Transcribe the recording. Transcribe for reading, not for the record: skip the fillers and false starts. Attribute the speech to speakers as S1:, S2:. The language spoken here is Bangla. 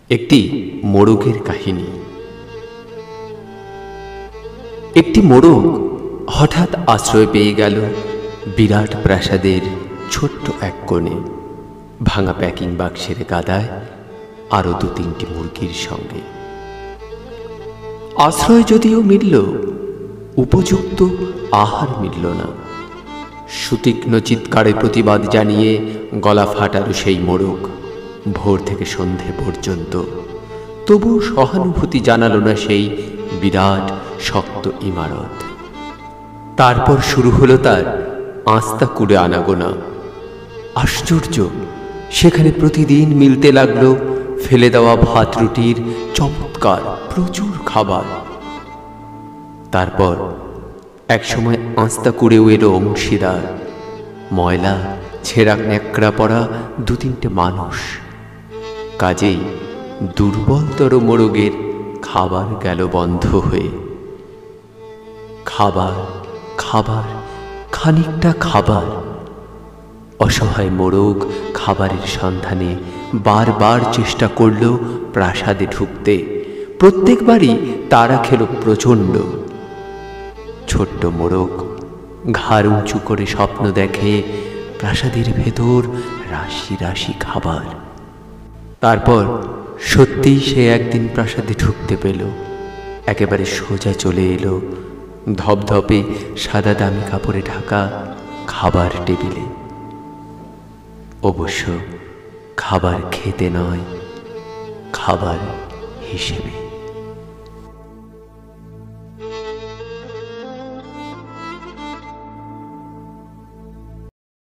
S1: একটি মোড়কের কাহিনী। একটি মোড়ক হঠাৎ আশ্রয় পেয়ে গেল বিরাট প্রাসাদের ছোট্ট এক কোণে, ভাঙা প্যাকিং বাক্সের গাদায় আরো ২-৩টি মুরগির সঙ্গে। আশ্রয় যদিও মিলল, উপযুক্ত আহার মিলল না। সুতীক্ষ্ণ চিৎকারে প্রতিবাদ জানিয়ে গলা ফাটালো সেই মোড়ক ভোর থেকে সন্ধে পর্যন্ত। তবু সহানুভূতি জানালো না সেই বিরাট শক্ত ইমারত। তারপর শুরু হলো তার আস্তা কুড়ে আনাগোনা। আশ্চর্য, সেখানে প্রতিদিন মিলতে লাগলো ফেলে দেওয়া ভাত রুটির চমৎকার প্রচুর খাবার। তারপর একসময় আস্তা কুড়েও এলো অংশীদার, ময়লা ছেঁড়া ন্যাকড়া পড়া ২-৩টে মানুষ। কাজেই দুর্বলতর মোড়গের খাবার গেল বন্ধ হয়ে। খাবার খাবার খানিকটা খাবার। অসহায় মোড়ক খাবারের সন্ধানে বারবার চেষ্টা করল প্রাসাদে ঢুকতে। প্রত্যেকবারই তারা খেল প্রচণ্ড। ছোট্ট মোড়ক ঘাড় উঁচু করে স্বপ্ন দেখে প্রাসাদের ভেতর রাশি রাশি খাবার। তারপর সত্যিই সে একদিন প্রাসাদে ঢুকতে পেল। একেবারে সোজা চলে এলো ধপধপে সাদা দামি কাপড়ে ঢাকা খাবার টেবিলে। অবশ্য খাবার খেতে নয়, খাবার হিসেবে।